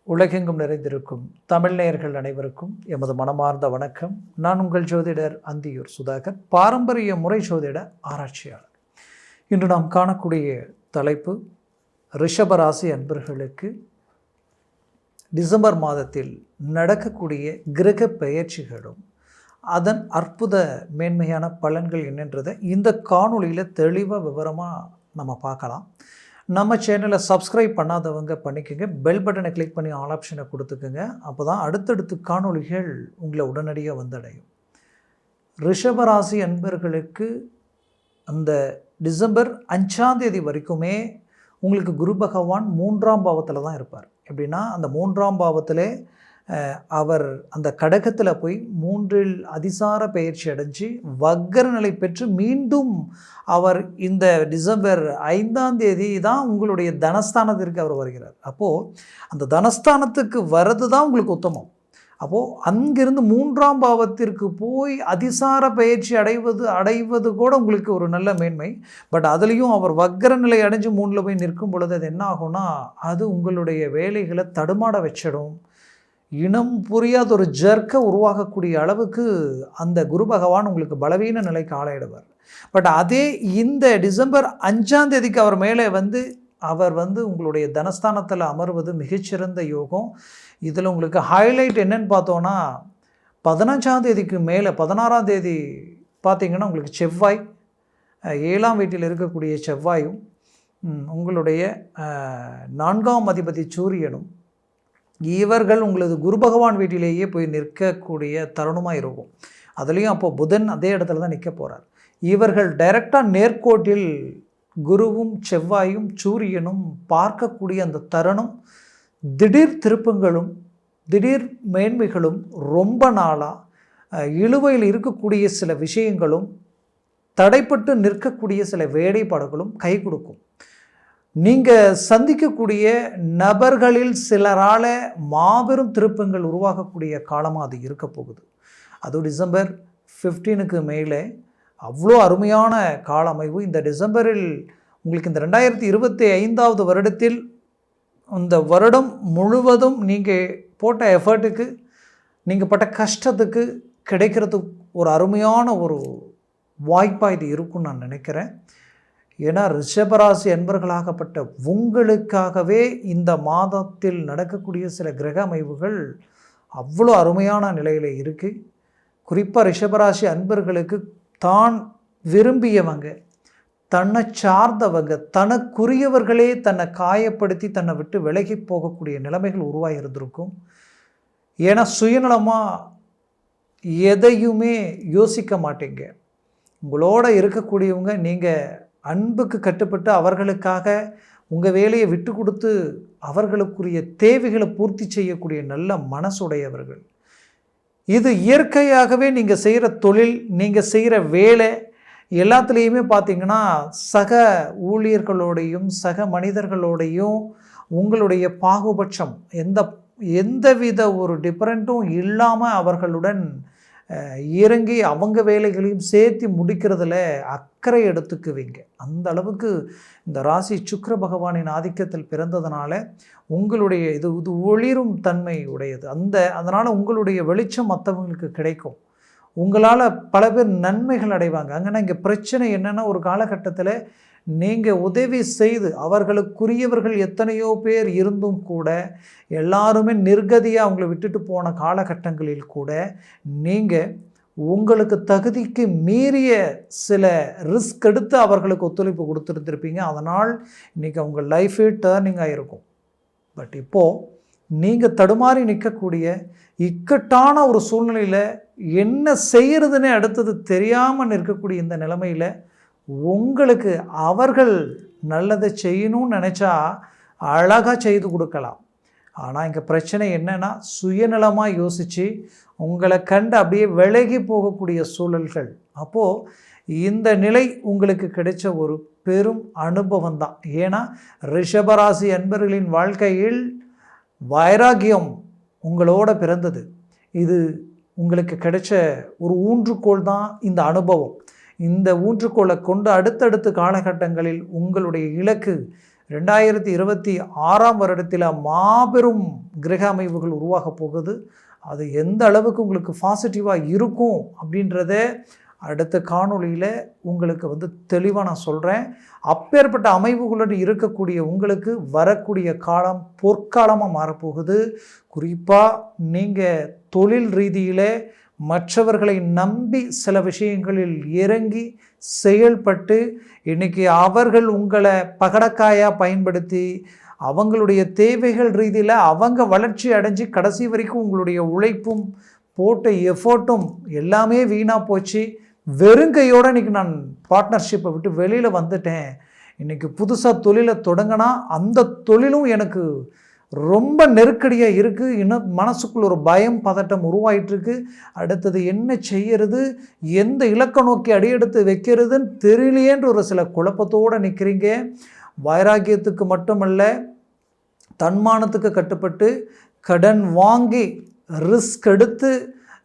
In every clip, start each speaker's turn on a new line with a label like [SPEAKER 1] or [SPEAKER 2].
[SPEAKER 1] உலகெங்கும் நிறைந்திருக்கும் தமிழ் நேயர்கள் அனைவருக்கும் எமது மனமார்ந்த வணக்கம். நான் உங்கள் ஜோதிடர் அந்தியூர் சுதாகர், பாரம்பரிய முறை ஜோதிட ஆராய்ச்சியாளர். இன்று நாம் காணக்கூடிய தலைப்பு ரிஷபராசி அன்பர்களுக்கு டிசம்பர் மாதத்தில் நடக்கக்கூடிய கிரக பெயர்ச்சிகளும் அதன் அற்புத மேன்மையான பலன்கள் என்னன்றதை இந்த காணொளியில் தெளிவாக விவரமாக நம்ம பார்க்கலாம். நம்ம சேனலை சப்ஸ்கிரைப் பண்ணாதவங்க பண்ணிக்கோங்க, பெல் பட்டனை கிளிக் பண்ணி ஆல் ஆப்ஷனை கொடுத்துக்குங்க. அப்போ தான் அடுத்தடுத்து காணொளிகள் உங்களை உடனடியாக வந்தடையும். ரிஷபராசி அன்பர்களுக்கு அந்த டிசம்பர் 5 வரைக்குமே உங்களுக்கு குரு பகவான் 3ஆம் பாவத்தில் தான் இருப்பார். எப்படின்னா அந்த 3ஆம் பாவத்தில் அவர் அந்த கடகத்தில் போய் 3இல் அதிசார பயிற்சி அடைஞ்சு வக்கர நிலை பெற்று மீண்டும் அவர் இந்த டிசம்பர் 5 தான் உங்களுடைய தனஸ்தானத்திற்கு அவர் வருகிறார். அப்போது அந்த தனஸ்தானத்துக்கு வர்றது தான் உங்களுக்கு உத்தமம். அப்போது அங்கிருந்து 3ஆம் பாவத்திற்கு போய் அதிசார பயிற்சி அடைவது கூட உங்களுக்கு ஒரு நல்ல மேன்மை. பட் அதுலேயும் அவர் வக்கர நிலை அடைஞ்சு 3இல் போய் நிற்கும் பொழுது அது என்ன ஆகும்னா, அது உங்களுடைய வேலைகளை தடுமாட வச்சிடும். இனம் புரியாத ஒரு ஜர்க்கை உருவாகக்கூடிய அளவுக்கு அந்த குரு பகவான் உங்களுக்கு பலவீன நிலைக்கு ஆளாயிடுவார். பட் அதே இந்த டிசம்பர் 5 அவர் மேலே அவர் உங்களுடைய தனஸ்தானத்தில் அமர்வது மிகச்சிறந்த யோகம். இதில் உங்களுக்கு ஹைலைட் என்னன்னு பார்த்தோன்னா, 15 மேலே 16 பார்த்தீங்கன்னா உங்களுக்கு செவ்வாய் 7ஆம் வீட்டில் இருக்கக்கூடிய செவ்வாயும் உங்களுடைய 4ஆம் அதிபதி சூரியனும் இவர்கள் உங்களது குரு பகவான் வீட்டிலேயே போய் நிற்கக்கூடிய தருணமாக இருக்கும். அதுலேயும் அப்போது புதன் அதே இடத்துல தான் நிற்க போகிறார். இவர்கள் டைரெக்டாக நேர்கோட்டில் குருவும் செவ்வாயும் சூரியனும் பார்க்கக்கூடிய அந்த தருணம் திடீர் திருப்பங்களும் திடீர் மேன்மைகளும் ரொம்ப நாளாக இழுவையில் இருக்கக்கூடிய சில விஷயங்களும் தடைப்பட்டு நிற்கக்கூடிய சில வேலைப்பாடுகளும் கை கொடுக்கும். நீங்கள் சந்திக்கக்கூடிய நபர்களில் சிலரால் மாபெரும் திருப்பங்கள் உருவாகக்கூடிய காலமாக அது இருக்க போகுது. அதுவும் டிசம்பர் 15 மேலே அவ்வளோ அருமையான கால அமைவு. இந்த டிசம்பரில் உங்களுக்கு இந்த 2025 வருடத்தில் இந்த வருடம் முழுவதும் நீங்கள் போட்ட எஃபர்ட்டுக்கு, நீங்கள் பட்ட கஷ்டத்துக்கு கிடைக்கிறதுக்கு ஒரு அருமையான ஒரு வாய்ப்பாக இது இருக்குன்னு நான் நினைக்கிறேன். ஏன்னா ரிஷபராசி அன்பர்களாகப்பட்ட உங்களுக்காகவே இந்த மாதத்தில் நடக்கக்கூடிய சில கிரக அமைவுகள் அவ்வளோ அருமையான நிலையில் இருக்குது. குறிப்பாக ரிஷபராசி அன்பர்களுக்கு தான் விரும்பியவங்க, தன்னை சார்ந்தவங்க, தனக்குரியவர்களே தன்னை காயப்படுத்தி தன்னை விட்டு விலகி போகக்கூடிய நிலைமைகள் உருவாகி இருந்திருக்கும். ஏன்னா சுயநலமாக எதையுமே யோசிக்க மாட்டீங்க. உங்களோட இருக்கக்கூடியவங்க நீங்கள் அன்புக்கு கட்டுப்பட்டு அவர்களுக்காக உங்கள் வேலையை விட்டு கொடுத்து அவர்களுக்குரிய தேவைகளை பூர்த்தி செய்யக்கூடிய நல்ல மனசுடையவர்கள். இது இயற்கையாகவே நீங்கள் செய்கிற தொழில், நீங்கள் செய்கிற வேலை எல்லாத்துலேயுமே பார்த்திங்கன்னா சக ஊழியர்களோடையும் சக மனிதர்களோடையும் உங்களுடைய பாகுபட்சம் எந்தவித ஒரு டிஃப்ரெண்ட்டும் இல்லாமல் அவர்களுடன் இறங்கி அவங்க வேலைகளையும் சேர்த்து முடிக்கிறதுல அக்கறை எடுத்துக்குவீங்க. அந்த அளவுக்கு இந்த ராசி சுக்கிர பகவானின் ஆதிக்கத்தில் பிறந்ததுனால உங்களுடைய இது ஒளிரும் தன்மை உடையது. அதனால் உங்களுடைய வெளிச்சம் மற்றவங்களுக்கு கிடைக்கும். உங்களால் பல பேர் நன்மைகள் அடைவாங்க. அங்கன்னா இங்கே பிரச்சனை என்னென்னா, ஒரு காலகட்டத்தில் நீங்கள் உதவி செய்து அவர்களுக்குரியவர்கள் எத்தனையோ பேர் இருந்தும் கூட எல்லாருமே நிர்கதியாக அவங்கள விட்டுட்டு போன காலகட்டங்களில் கூட நீங்கள் உங்களுக்கு தகுதிக்கு மீறிய சில ரிஸ்க் எடுத்து அவர்களுக்கு ஒத்துழைப்பு கொடுத்துருந்துருப்பீங்க. அதனால் இன்றைக்கி அவங்க லைஃபே டேர்னிங் ஆகிருக்கும். பட் இப்போது நீங்கள் தடுமாறி நிற்கக்கூடிய இக்கட்டான ஒரு சூழ்நிலையில் என்ன செய்கிறதுனே அடுத்தது தெரியாமல் நிற்கக்கூடிய இந்த நிலைமையில் உங்களுக்கு அவர்கள் நல்லதை செய்யணும்னு நினச்சா அழகாக செய்து கொடுக்கலாம். ஆனால் இங்கே பிரச்சனை என்னென்னா, சுயநலமாக யோசித்து உங்களை கண்டு அப்படியே விலகி போகக்கூடிய சூழல்கள். அப்போது இந்த நிலை உங்களுக்கு கிடைச்ச ஒரு பெரும் அனுபவம் தான். ஏன்னா ரிஷபராசி அன்பர்களின் வாழ்க்கையில் வைராகியம் உங்களோட பிறந்தது. இது உங்களுக்கு கிடைச்ச ஒரு ஊன்றுகோல் தான் இந்த அனுபவம். இந்த ஊன்றுகோலை கொண்டு அடுத்தடுத்த காலகட்டங்களில் உங்களுடைய இலக்கு 2026ஆம் வருடத்தில் மாபெரும் கிரக அமைவுகள் உருவாக போகுது. அது எந்த அளவுக்கு உங்களுக்கு பாசிட்டிவாக இருக்கும் அப்படின்றத அடுத்த காணொளியில் உங்களுக்கு தெளிவாக நான் சொல்கிறேன். அப்பேற்பட்ட அமைவுகளுடன் இருக்கக்கூடிய உங்களுக்கு வரக்கூடிய காலம் பொற்காலமாக மாறப்போகுது. குறிப்பாக நீங்கள் தொழில் ரீதியில் மற்றவர்களை நம்பி சில விஷயங்களில் இறங்கி செயல்பட்டு இன்றைக்கி அவர்கள் உங்களை பகடக்காயாக பயன்படுத்தி அவங்களுடைய தேவைகள் ரீதியில் அவங்க வளர்ச்சி அடைஞ்சு கடைசி வரைக்கும் உங்களுடைய உழைப்பும் போட்ட எஃபோர்ட்டும் எல்லாமே வீணாக போச்சு. வெறுங்கையோடு இன்றைக்கி நான் பார்ட்னர்ஷிப்பை விட்டு வெளியில் வந்துட்டேன், இன்றைக்கி புதுசாக தொழிலை தொடங்கினா அந்த தொழிலும் எனக்கு ரொம்ப நெருக்கடியாக இருக்குது, இன்னும் மனசுக்குள்ள ஒரு பயம் பதட்டம் உருவாயிட்ருக்கு, அடுத்தது என்ன செய்யறது, எந்த இலக்கை நோக்கி அடியெடுத்து வைக்கிறதுன்னு தெரியலையேன்ற ஒரு சில குழப்பத்தோடு நிற்கிறீங்க. வைராக்கியத்துக்கு மட்டுமல்ல, தன்மானத்துக்கு கட்டுப்பட்டு கடன் வாங்கி ரிஸ்க் எடுத்து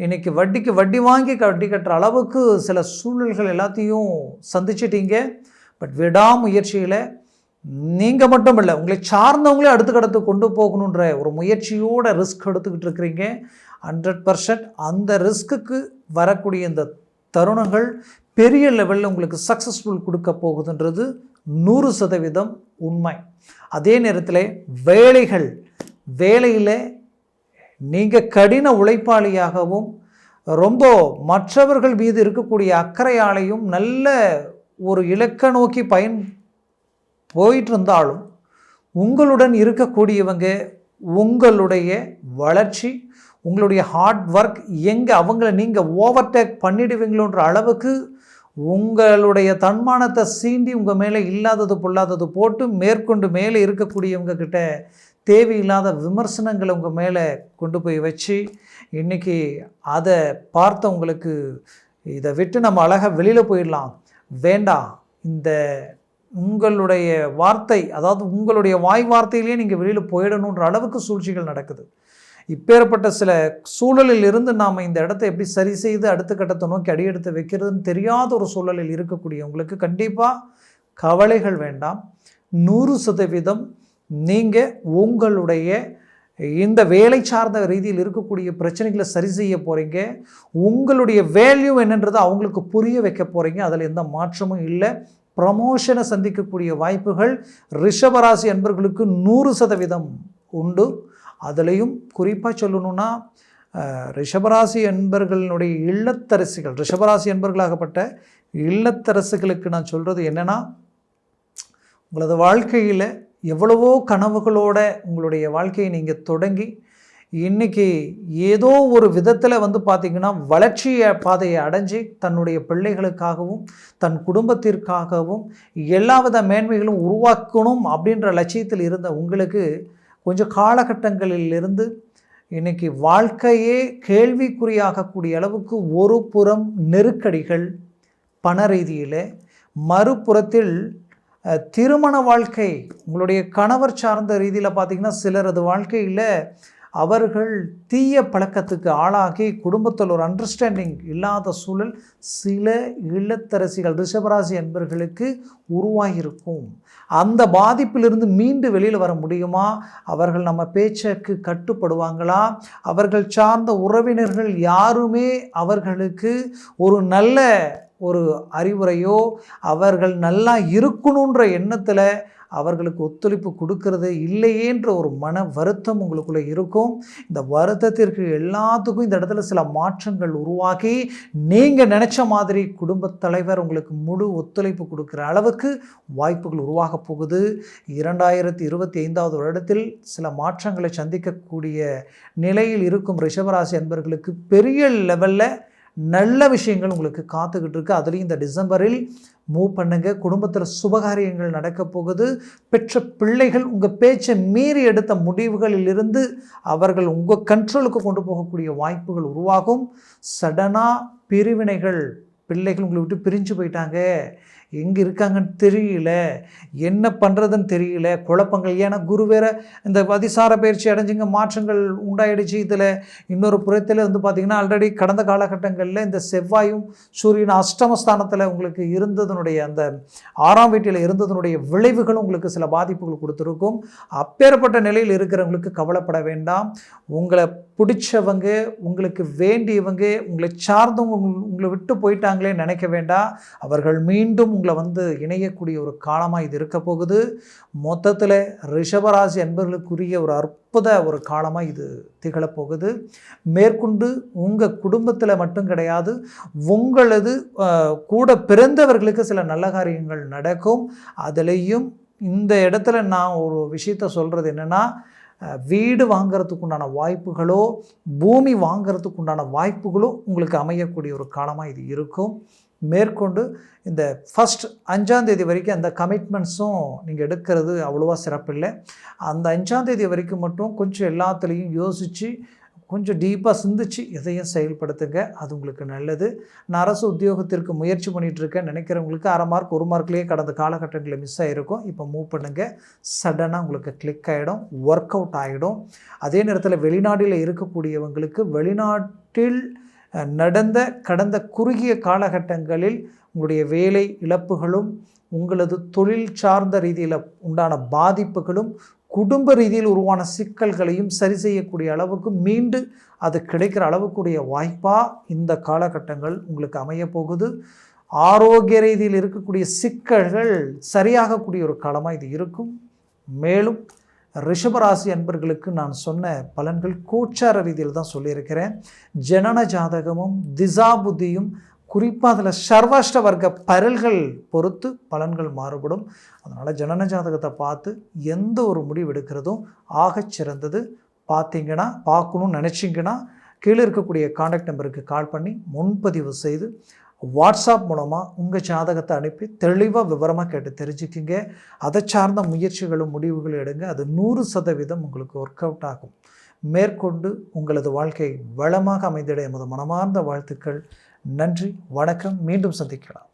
[SPEAKER 1] இன்றைக்கி வட்டிக்கு வட்டி வாங்கி வட்டி கட்டுற அளவுக்கு சில சூழல்கள் எல்லாத்தையும் சந்திச்சிட்டீங்க. பட் விடாமுயற்சியில் நீங்கள் மட்டும் இல்லை, உங்களை சார்ந்தவங்களே அடுத்து கொண்டு போகணுன்ற ஒரு முயற்சியோட ரிஸ்க் எடுத்துக்கிட்டு இருக்கிறீங்க. 100% அந்த ரிஸ்க்குக்கு வரக்கூடிய இந்த தருணங்கள் பெரிய லெவலில் உங்களுக்கு சக்ஸஸ்ஃபுல் கொடுக்க போகுதுன்றது 100% உண்மை. அதே நேரத்தில் வேலையில் நீங்கள் கடின உழைப்பாளியாகவும் ரொம்ப மற்றவர்கள் மீது இருக்கக்கூடிய அக்கறையாலையும் நல்ல ஒரு இலக்க நோக்கி போயிட்டு இருந்தாலும் உங்களுடன் இருக்கக்கூடியவங்க உங்களுடைய வளர்ச்சி, உங்களுடைய ஹார்ட் ஒர்க் எங்கே அவங்கள நீங்கள் ஓவர்டேக் பண்ணிடுவீங்களோன்ற அளவுக்கு உங்களுடைய தன்மானத்தை சீண்டி உங்கள் மேலே இல்லாதது பொல்லாதது போட்டு மேற்கொண்டு மேலே இருக்கக்கூடியவங்க கிட்ட தேவையில்லாத விமர்சனங்களை உங்கள் மேலே கொண்டு போய் வச்சு இன்றைக்கி அதை பார்த்தவங்களுக்கு இதை விட்டு நம்ம அழகாக வெளியில் போயிடலாம், வேண்டாம், இந்த உங்களுடைய வார்த்தை, அதாவது உங்களுடைய வாய் வார்த்தையிலேயே நீங்கள் வெளியில் போயிடணுன்ற அளவுக்கு சூழ்ச்சிகள் நடக்குது. இப்பேற்பட்ட சில சூழலில் இருந்து நாம் இந்த இடத்த எப்படி சரி செய்து அடுத்த கட்டத்தை நோக்கி அடியெடுத்து வைக்கிறதுன்னு தெரியாத ஒரு சூழலில் இருக்கக்கூடியவங்களுக்கு கண்டிப்பாக கவலைகள் வேண்டாம். 100% நீங்கள் உங்களுடைய இந்த வேலை சார்ந்த ரீதியில் இருக்கக்கூடிய பிரச்சனைகளை சரி செய்ய போகிறீங்க. உங்களுடைய வேல்யூ என்னன்றது அவங்களுக்கு புரிய வைக்க போகிறீங்க. அதில் எந்த மாற்றமும் இல்லை. ப்ரமோஷனை சந்திக்கக்கூடிய வாய்ப்புகள் ரிஷபராசி அன்பர்களுக்கு 100% உண்டு. அதுலேயும் குறிப்பாக சொல்லணுன்னா ரிஷபராசி அன்பர்களுடைய இல்லத்தரசிகள், ரிஷபராசி அன்பர்களாகப்பட்ட இல்லத்தரசுகளுக்கு நான் சொல்கிறது என்னென்னா, உங்களது வாழ்க்கையில் எவ்வளவோ கனவுகளோட உங்களுடைய வாழ்க்கையை நீங்கள் தொடங்கி இன்றைக்கி ஏதோ ஒரு விதத்தில் பார்த்திங்கன்னா வளர்ச்சியை பாதையை அடைஞ்சி தன்னுடைய பிள்ளைகளுக்காகவும் தன் குடும்பத்திற்காகவும் எல்லா வித மேன்மைகளும் உருவாக்கணும் அப்படின்ற லட்சியத்தில் இருந்த உங்களுக்கு கொஞ்சம் காலகட்டங்களிலிருந்து இன்றைக்கி வாழ்க்கையே கேள்விக்குறியாகக்கூடிய அளவுக்கு ஒரு புறம் நெருக்கடிகள் பண ரீதியில், மறுபுறத்தில் திருமண வாழ்க்கை, உங்களுடைய கணவர் சார்ந்த ரீதியில் பார்த்திங்கன்னா சிலரது வாழ்க்கையில் அவர்கள் தீய பழக்கத்துக்கு ஆளாகி குடும்பத்தில் ஒரு அண்டர்ஸ்டாண்டிங் இல்லாத சூழல் சில இல்லத்தரசிகள் ரிஷபராசி அன்பர்களுக்கு உருவாகியிருக்கும். அந்த பாதிப்பிலிருந்து மீண்டு வெளியில் வர முடியுமா? அவர்கள் நம்ம பேச்சுக்கு கட்டுப்படுவாங்களா? அவர்கள் சார்ந்த உறவினர்கள் யாருமே அவர்களுக்கு ஒரு நல்ல ஒரு அறிவுரையோ அவர்கள் நல்லா இருக்கணுன்ற எண்ணத்தில் அவர்களுக்கு ஒத்துழைப்பு கொடுக்கறது இல்லையேன்ற ஒரு மன வருத்தம் உங்களுக்குள்ளே இருக்கும். இந்த வருத்தத்திற்கு எல்லாத்துக்கும் இந்த இடத்துல சில மாற்றங்கள் உருவாகி நீங்கள் நினச்ச மாதிரி குடும்பத் தலைவர் உங்களுக்கு முழு ஒத்துழைப்பு கொடுக்குற அளவுக்கு வாய்ப்புகள் உருவாக போகுது. 2025 வருடத்தில் சில மாற்றங்களை சந்திக்கக்கூடிய நிலையில் இருக்கும் ரிஷபராசி அன்பர்களுக்கு பெரிய லெவலில் நல்ல விஷயங்கள் உங்களுக்கு காத்துக்கிட்டு இருக்கு. அதுலேயும் இந்த டிசம்பரில் மூவ் பண்ணுங்கள். குடும்பத்தில் சுபகாரியங்கள் நடக்க போகுது. பெற்ற பிள்ளைகள் உங்கள் பேச்சை மீறி எடுத்த முடிவுகளிலிருந்து அவர்கள் உங்கள் கண்ட்ரோலுக்கு கொண்டு போகக்கூடிய வாய்ப்புகள் உருவாகும். சடனாக பிரிவினைகள், பிள்ளைகள் உங்களை விட்டு பிரிஞ்சு போயிட்டாங்க, எங்கே இருக்காங்கன்னு தெரியல, என்ன பண்ணுறதுன்னு தெரியல, குழப்பங்கள். ஏன்னா குரு வேற இந்த அதிசார பயிற்சி அடைஞ்சிங்க, மாற்றங்கள் உண்டாயிடுச்சு. இதில் இன்னொரு புறத்தில் வந்து பார்த்திங்கன்னா ஆல்ரெடி கடந்த காலகட்டங்களில் இந்த செவ்வாயும் சூரியன் அஷ்டமஸ்தானத்தில் உங்களுக்கு இருந்ததனுடைய அந்த 6ஆம் வீட்டில் இருந்ததனுடைய விளைவுகளும் உங்களுக்கு சில பாதிப்புகள் கொடுத்துருக்கும். அப்பேற்பட்ட நிலையில் இருக்கிறவங்களுக்கு கவலைப்பட வேண்டாம். உங்களை பிடிச்சவங்க, உங்களுக்கு வேண்டியவங்க, உங்களை சார்ந்தவங்க உங்களை விட்டு போயிட்டாங்களே நினைக்க வேண்டாம். அவர்கள் மீண்டும் உங்களை வந்து இணையக்கூடிய ஒரு காலமாக இது இருக்க போகுது. மொத்தத்தில் ரிஷபராசி என்பவர்களுக்குரிய ஒரு காலமாக இது திகழப்போகுது. மேற்கொண்டு உங்கள் குடும்பத்தில் மட்டும் கிடையாது, உங்களது கூட பிறந்தவர்களுக்கு சில நல்ல காரியங்கள் நடக்கும். அதுலேயும் இந்த இடத்துல நான் ஒரு விஷயத்த சொல்கிறது என்னென்னா, வீடு வாங்கிறதுக்கு உண்டான வாய்ப்புகளோ பூமி வாங்கிறதுக்கு உண்டான வாய்ப்புகளோ உங்களுக்கு அமையக்கூடிய ஒரு காலமாக இது இருக்கும். மேற்கொண்டு இந்த ஃபஸ்ட் 5ஆம் தேதி வரைக்கும் அந்த கமிட்மெண்ட்ஸும் நீங்கள் எடுக்கிறது அவ்வளோவா சிறப்பில்லை. அந்த 5ஆம் தேதி வரைக்கும் மட்டும் கொஞ்சம் எல்லாத்துலேயும் யோசித்து கொஞ்சம் டீப்பாக சிந்திச்சு எதையும் செயல்படுத்துங்க. அது உங்களுக்கு நல்லது. நான் அரசு உத்தியோகத்திற்கு முயற்சி பண்ணிகிட்ருக்கேன் நினைக்கிறவங்களுக்கு 1/2 மார்க் 1 மார்க்லேயே கடந்த காலகட்டங்களில் மிஸ் ஆகிருக்கும். இப்போ மூவ் பண்ணுங்கள், சடனாக உங்களுக்கு கிளிக் ஆகிடும், ஒர்க் அவுட் ஆகிடும். அதே நேரத்தில் வெளிநாட்டில் இருக்கக்கூடியவங்களுக்கு வெளிநாட்டில் நடந்த கடந்த குறுகிய காலகட்டங்களில் உங்களுடைய வேலை இழப்புகளும், உங்களது தொழில் சார்ந்த ரீதியில் உண்டான பாதிப்புகளும், குடும்ப ரீதியில் உருவான சிக்கல்களையும் சரி செய்யக்கூடிய அளவுக்கு மீண்டு அது கிடைக்கிற அளவுக்குரிய வாய்ப்பாக இந்த காலகட்டங்கள் உங்களுக்கு அமைய போகுது. ஆரோக்கிய ரீதியில் இருக்கக்கூடிய சிக்கல்கள் சரியாகக்கூடிய ஒரு காலமாக இது இருக்கும். மேலும் ரிஷபராசி அன்பர்களுக்கு நான் சொன்ன பலன்கள் கோச்சார ரீதியில் தான் சொல்லியிருக்கிறேன். ஜனன ஜாதகமும் திசா புத்தியும், குறிப்பாக அதில் சர்வாஷ்ட வர்க்க பரல்கள் பொறுத்து பலன்கள் மாறுபடும். அதனால் ஜனன ஜாதகத்தை பார்த்து எந்த ஒரு முடிவு எடுக்கிறதும் ஆகச் சிறந்தது. பார்க்கணும்னு நினச்சிங்கன்னா கீழே இருக்கக்கூடிய கான்டாக்ட் நம்பருக்கு கால் பண்ணி முன்பதிவு செய்து வாட்ஸ்அப் மூலமாக உங்கள் ஜாதகத்தை அனுப்பி தெளிவாக விவரமாக கேட்டு தெரிஞ்சுக்கிங்க. அதை சார்ந்த முயற்சிகளும் முடிவுகளும் எடுங்க. அது 100% உங்களுக்கு ஒர்க் அவுட் ஆகும். மேற்கொண்டு உங்களது வாழ்க்கை வளமாக அமைந்திட எமது மனமார்ந்த வாழ்த்துக்கள். நன்றி, வணக்கம். மீண்டும் சந்திக்கலாம்.